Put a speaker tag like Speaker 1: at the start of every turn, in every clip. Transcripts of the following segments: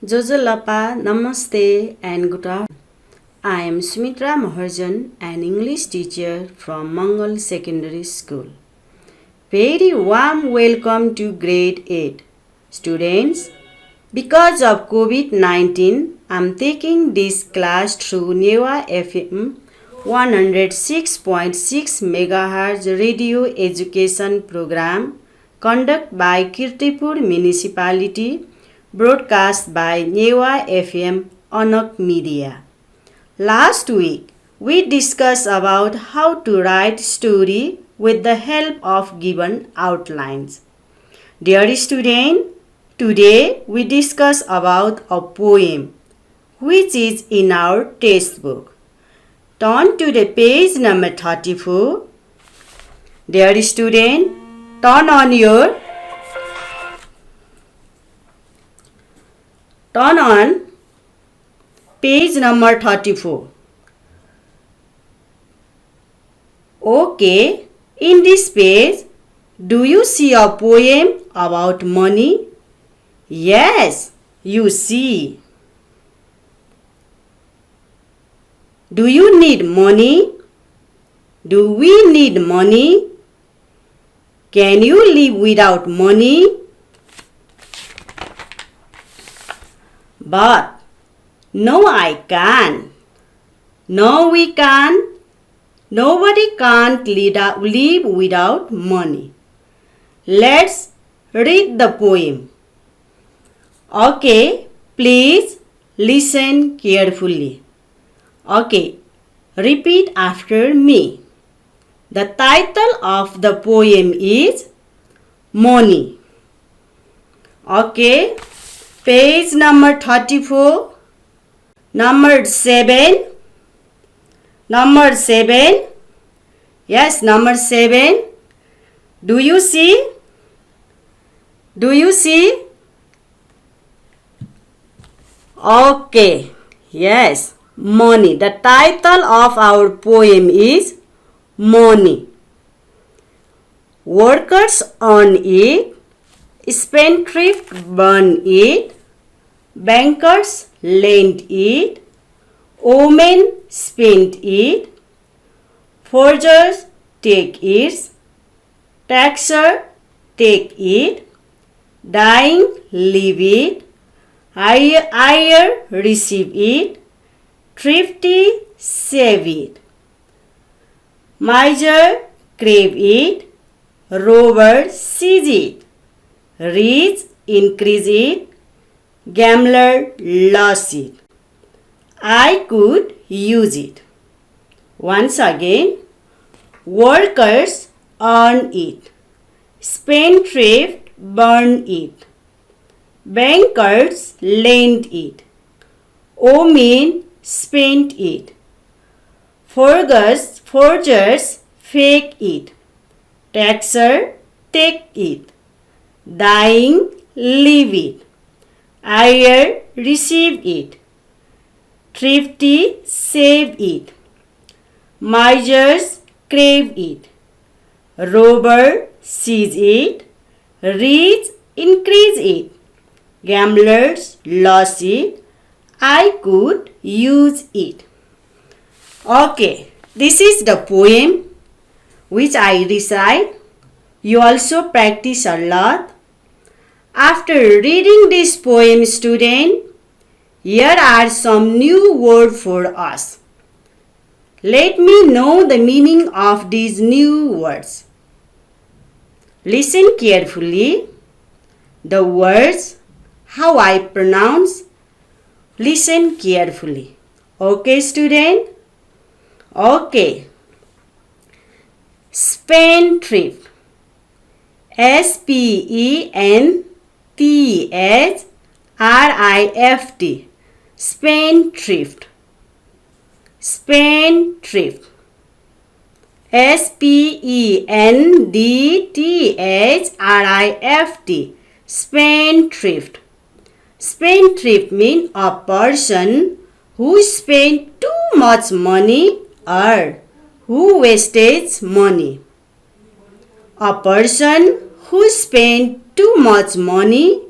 Speaker 1: Jojalapa, Namaste and good afternoon. I am Sumitra Maharjan, an English teacher from Mangal Secondary School. Very warm welcome to grade 8. Students, because of COVID-19, I am taking this class through Newa FM 106.6 MHz radio education program conducted by Kirtipur Municipality, broadcast by Newa FM Anak Media. Last week, we discussed about how to write story with the help of given outlines. Dear student, today we discuss about a poem which is in our textbook. Turn to the page number 34. Dear student, turn on page number 34. Okay, in this page, do you see a poem about money? Yes, you see. Do you need money? Do we need money? Can you live without money? But no, I can't. No, we can't. Nobody can't live without money. Let's read the poem. Okay, please listen carefully. Okay, repeat after me. The title of the poem is Money. Okay, page number 34. Number 7. Yes, number 7. Do you see? Okay. Yes, money. The title of our poem is Money. Workers earn it, spendthrift burn it, bankers lend it, women spend it, forgers take it, taxer take it, dying leave it, hire receive it, thrifty save it, miser crave it, robber seize it, rich increase it, gambler lose it. I could use it. Once again, workers earn it, spendthrift burn it, bankers lend it, women spend it, forgers fake it, taxer take it, dying leave it, hire receive it, thrifty save it, misers crave it, robber seize it, rich increase it, gamblers lose it, I could use it. Okay, this is the poem which I recite. You also practice a lot. After reading this poem, student, here are some new words for us. Let me know the meaning of these new words. Listen carefully. The words, how I pronounce. Listen carefully. Okay, student? Okay. Spendthrift. SPENTHRIFT. Spendthrift. Spendthrift. SPENDTHRIFT. Spendthrift. Spendthrift means a person who spends too much money or who wastes money. A person who spends too much money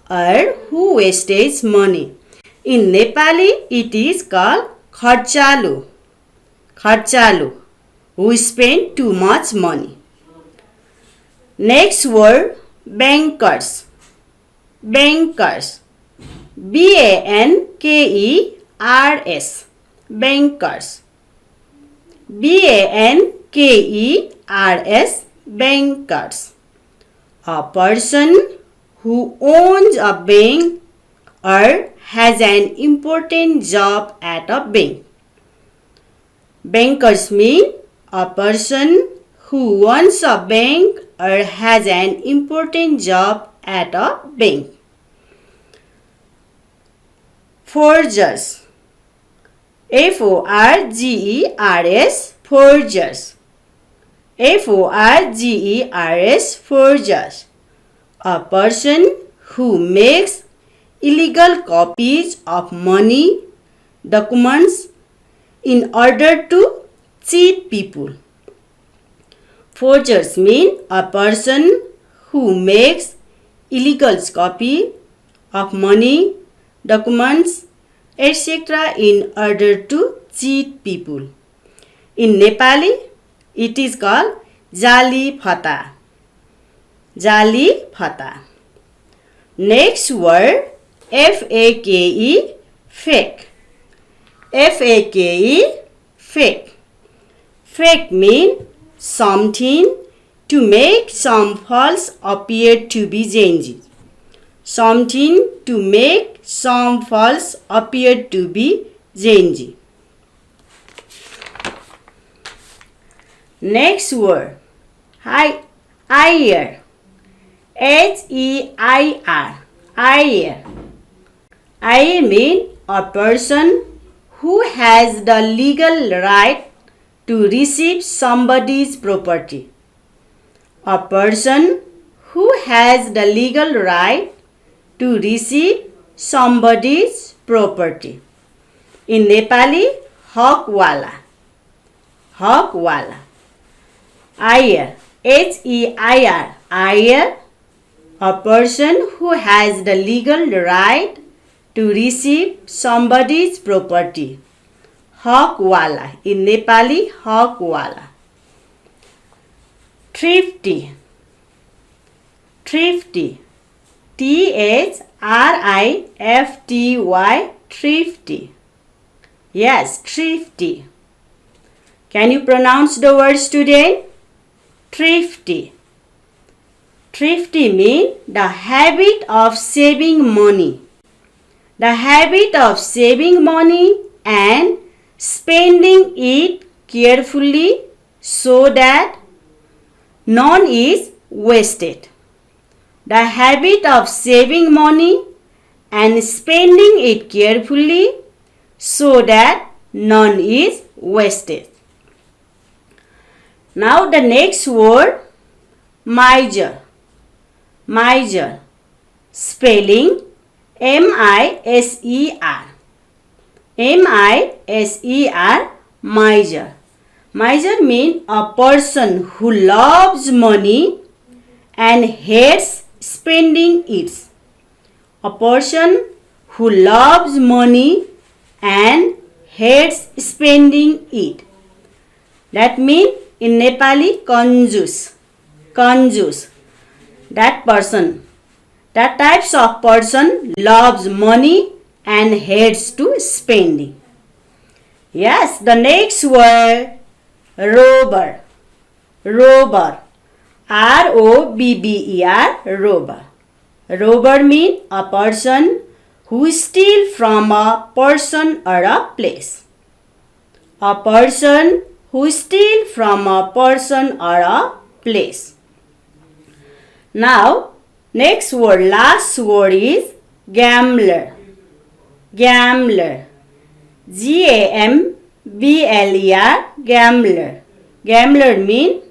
Speaker 1: or who wastes money. In Nepali, it is called kharchalu. Kharchalu, who spend too much money. Next word, bankers. Bankers. B-A-N-K-E-R-S. Bankers. B-A-N-K-E-R-S. Bankers. A person who owns a bank or has an important job at a bank. Bankers mean a person who owns a bank or has an important job at a bank. Forgers. F-O-R-G-E-R-S. Forgers. F-O-R-G-E-R-S. Forgers. A person who makes illegal copies of money, documents in order to cheat people. Forgers mean a person who makes illegal copy of money, documents, etc. in order to cheat people. In Nepali, it is called jali phata. Jali phata. Next word, F-A-K-E, fake. F-A-K-E, fake. Fake mean something to make some false appear to be genuine. Something to make some false appear to be genuine. Next word, hire. H-E-I-R. Hire. Hire mean a person who has the legal right to receive somebody's property. A person who has the legal right to receive somebody's property. In Nepali, hakwala. Hakwala. Hire. H-E-I-R. Hire. A person who has the legal right to receive somebody's property. Hakwala. In Nepali, hakwala. Thrifty. Thrifty. T-H-R-I-F-T-Y. Thrifty. Yes, thrifty. Can you pronounce the words today? Thrifty. Thrifty means the habit of saving money. The habit of saving money and spending it carefully so that none is wasted. The habit of saving money and spending it carefully so that none is wasted. Now the next word, miser. Miser. Spelling M-I-S-E-R. M-I-S-E-R. Miser. Miser means a person who loves money and hates spending it. A person who loves money and hates spending it. That means in Nepali, kanjus. Kanjus. That person. That types of person loves money and hates to spending. Yes, the next word, robber. Robber. R-O-B-B-E-R. Robber. Robber means a person who steals from a person or a place. A person who steals from a person or a place. Now, next word, last word is gambler. Gambler. G-A-M-B-L-E-R. Gambler. Gambler means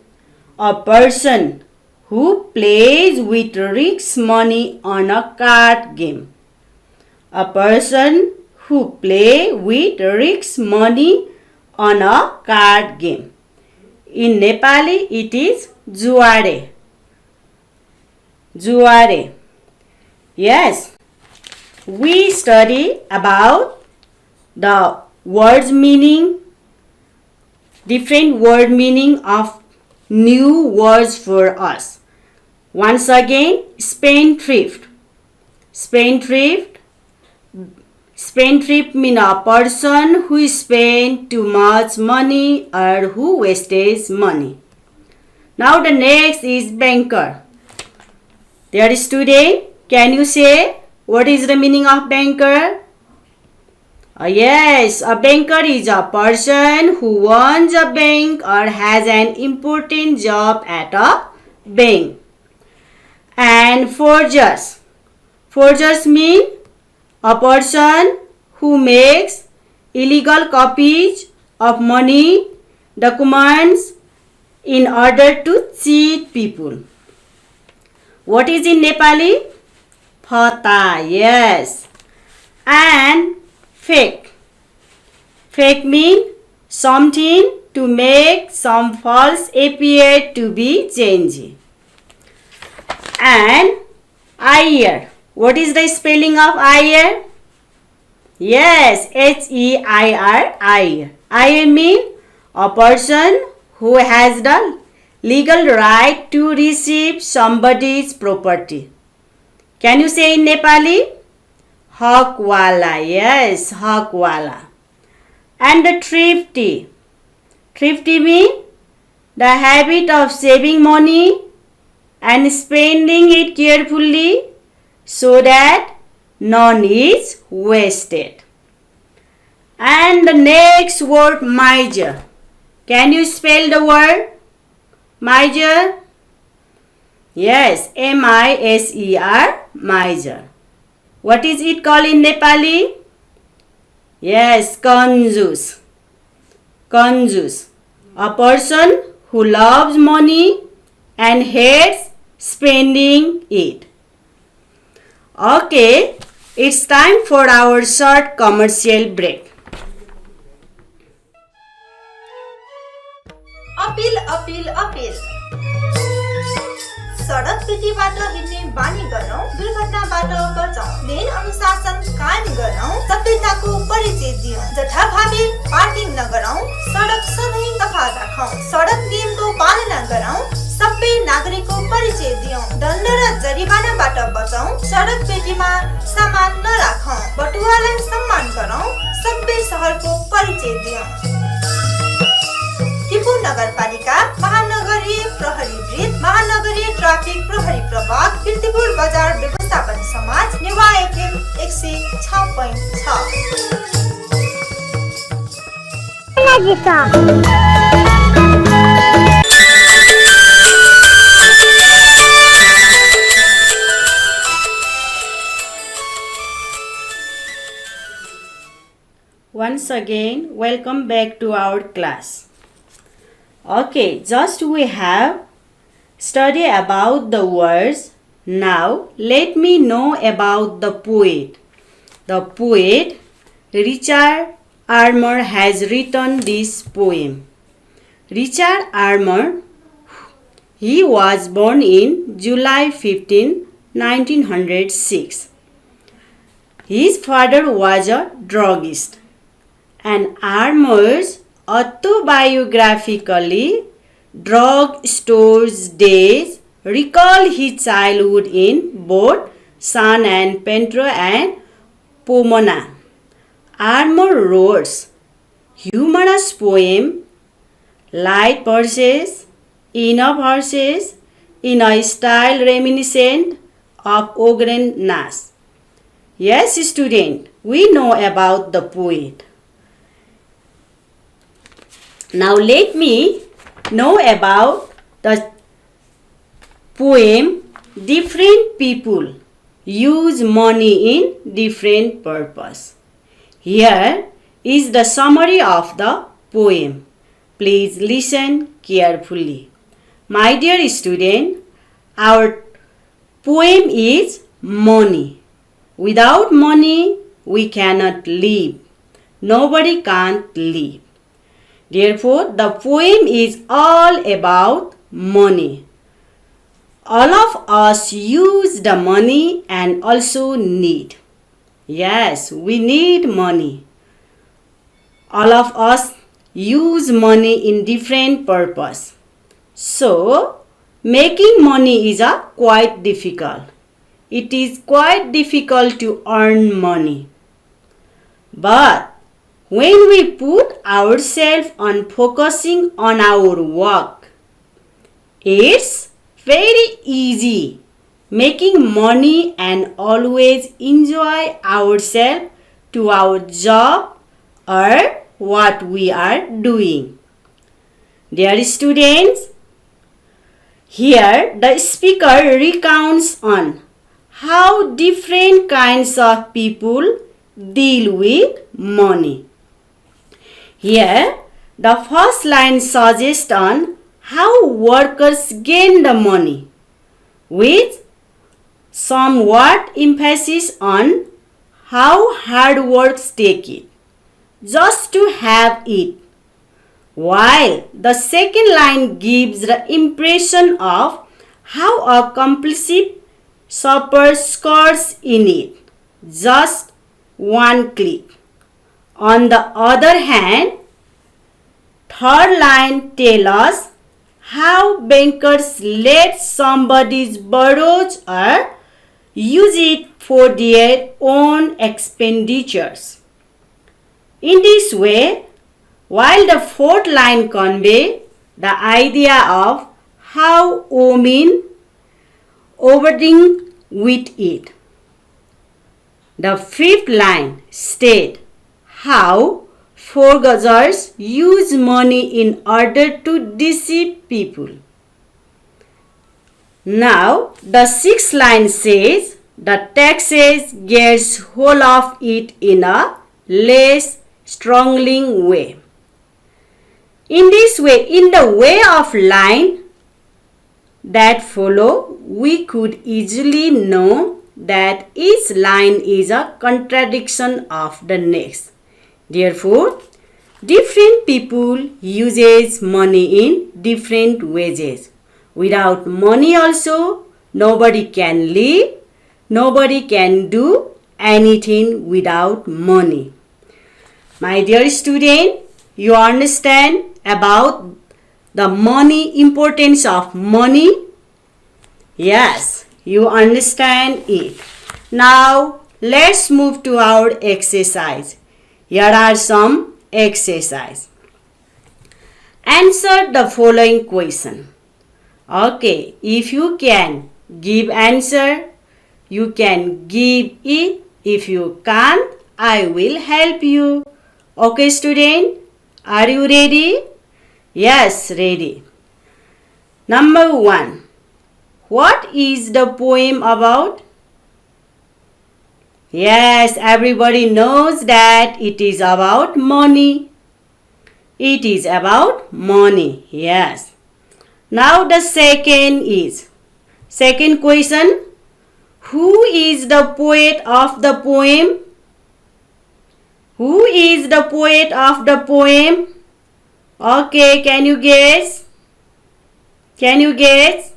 Speaker 1: a person who plays with risk money on a card game. A person who plays with risk money on a card game. In Nepali, it is juare. Juare. Yes, we study about the words meaning, different word meaning of new words for us. Once again, spendthrift. Spendthrift. Spendthrift means a person who spends too much money or who wastes money. Now the next is banker. Dear student, can you say what is the meaning of banker? Yes, a banker is a person who owns a bank or has an important job at a bank. And forgers. Forgers mean a person who makes illegal copies of money, documents in order to cheat people. What is in Nepali? Phata, yes. And fake. Fake means something to make some false appear to be genuine. And hire. What is the spelling of hire? Yes, H-E-I-R, hire. Hire means a person who has the legal right to receive somebody's property. Can you say in Nepali? Hakwala, yes, hakwala. And the thrifty. Thrifty means the habit of saving money and spending it carefully so that none is wasted. And the next word, miser. Can you spell the word miser? Yes, M-I-S-E-R, miser. What is it called in Nepali? Yes, kanjus. Kanjus. A person who loves money and hates spending it. Okay, it's time for our short commercial break.
Speaker 2: Appeal सडक पेटीबाट हिँड्ने बानी गरौँ, दुर्घटनाबाट बचौँ, लेन अनुशासन कायम गरौँ, सभ्यताको परिचय दियौँ, जथाभावी पार्किङ नगरौँ, सडक सधैँ सफा राखौँ, सडक नियमको पालना गरौँ, सबै नागरिकको परिचय दियौँ, दण्ड र जरिवानाबाट बचौँ, सडक पेटीमा सामान नराखौँ, बटुवालाई सम्मान गरौँ, सबै सहरको परिचय दियौँ। टिपु नगरपालिका, महानगरीय प्रहरी वृत्त, महानगरीय ट्राफिक प्रहरी प्रभाग, कीर्तिपुर बजार व्यवस्थापन समाज, नेवा FM 106.6।
Speaker 1: Once again, welcome back to our class. Okay, just we have studied about the words. Now, let me know about the poet. The poet Richard Armour has written this poem. Richard Armour, he was born in July 15, 1906. His father was a druggist, and Armour's autobiographically drug store's days recall his childhood in both San Pedro and Pomona. Armour wrote humorous poem, light verses, enough verses in a style reminiscent of Ogren Nash. Yes, student, we know about the poet. Now let me know about the poem. Different people use money in different purpose. Here is the summary of the poem. Please listen carefully. My dear student, our poem is money. Without money, we cannot live. Nobody can't live. Therefore, the poem is all about money. All of us use the money and also need. Yes, we need money. All of us use money in different purpose. So, making money is quite difficult. It is quite difficult to earn money. But when we put ourselves on focusing on our work, it's very easy making money and always enjoy ourselves to our job or what we are doing. Dear students, here the speaker recounts on how different kinds of people deal with money. Here, the first line suggests on how workers gain the money, with somewhat emphasis on how hard workers take it, just to have it, while the second line gives the impression of how a compulsive shopper scores in it, just one click. On the other hand, third line tells us how bankers let somebody borrow or use it for their own expenditures. In this way, while the fourth line conveys the idea of how women overthink with it, the fifth line states how forgers use money in order to deceive people. Now, the sixth line says the taxes gets hold of it in a less strangling way. In this way, in the way of line that follow, we could easily know that each line is a contradiction of the next. Therefore, different people uses money in different ways. Without money also, nobody can live, nobody can do anything without money. My dear student, you understand about the money, importance of money? Yes, you understand it. Now, let's move to our exercise. Here are some exercise. Answer the following question. Okay, if you can give answer, you can give it. If you can't, I will help you. Okay, student, are you ready? Yes, ready. Number 1. What is the poem about? Yes, everybody knows that it is about money. It is about money, yes. Now the second question. Who is the poet of the poem? Who is the poet of the poem? Okay, can you guess? Can you guess?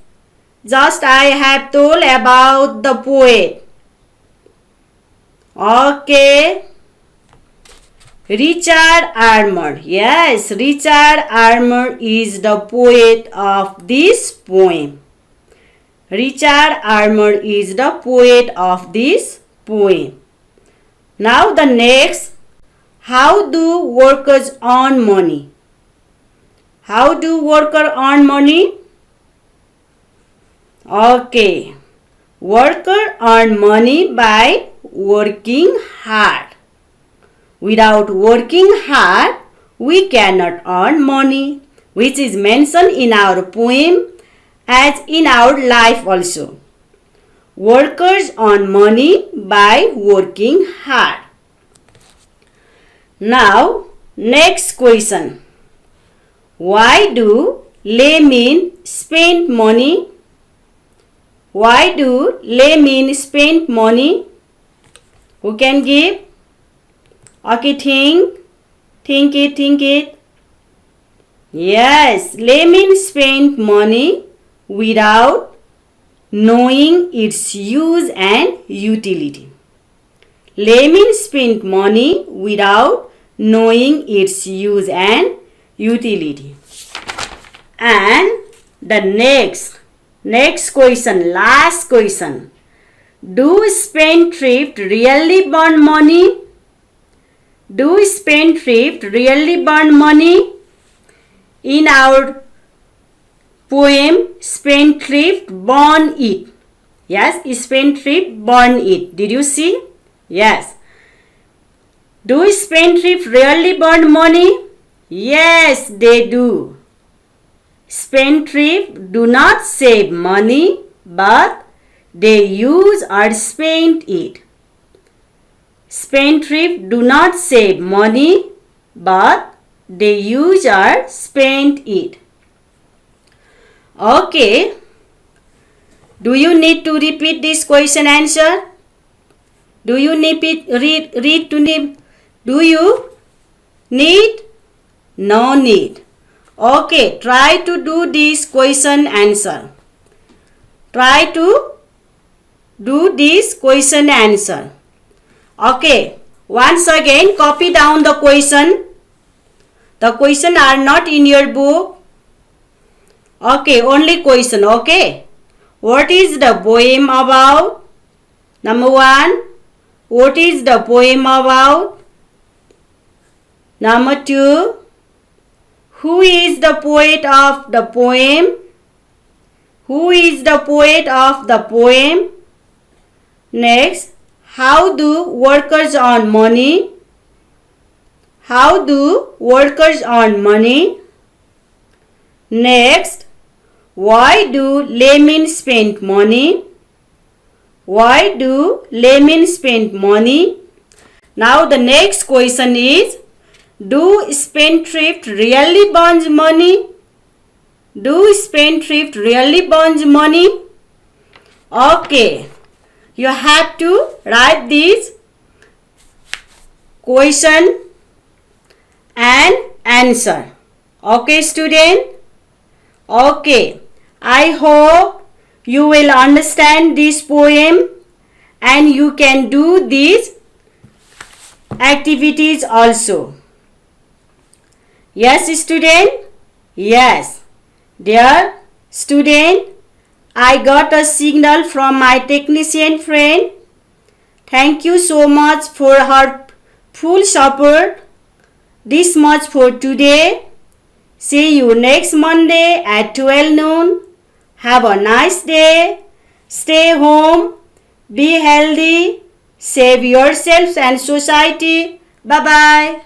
Speaker 1: Just I have told about the poet. Okay. Richard Armour. Yes, Richard Armour is the poet of this poem. Richard Armour is the poet of this poem. Now the next. How do workers earn money? How do workers earn money? Okay. Workers earn money by working hard. Without working hard, we cannot earn money, which is mentioned in our poem as in our life also. Workers earn money by working hard. Now, next question. Why do laymen spend money? Why do laymen spend money? Who can give? Okay, think it. Yes, laymen spend money without knowing its use and utility. Laymen spent money without knowing its use and utility. And the next question, last question. Do spendthrift really burn money? Do spendthrift really burn money? In our poem, spendthrift burn it. Yes, spendthrift burn it. Did you see? Yes. Do spendthrift really burn money? Yes, they do. Spendthrift do not save money, but they use or spend it. Spendthrift do not save money, but they use or spend it. Okay. Do you need to repeat this question answer? Do you need read to name? Do you need? No need. Okay, try to do this question answer. Try to do this question answer. Okay, once again copy down the question. The question are not in your book. Okay, only question. Okay, what is the poem about? Number 1, what is the poem about? Number 2, who is the poet of the poem? Who is the poet of the poem? Next, how do workers earn money? How do workers earn money? Next, why do laymen spend money? Why do laymen spend money? Now the next question is, do spendthrift really burns money? Do spendthrift really burns money? Okay, you have to write this question and answer. Okay, student? Okay, I hope you will understand this poem and you can do these activities also. Yes, student? Yes. Dear student, I got a signal from my technician friend. Thank you so much for her full support. This much for today. See you next Monday at 12 noon. Have a nice day. Stay home. Be healthy. Save yourselves and society. Bye-bye.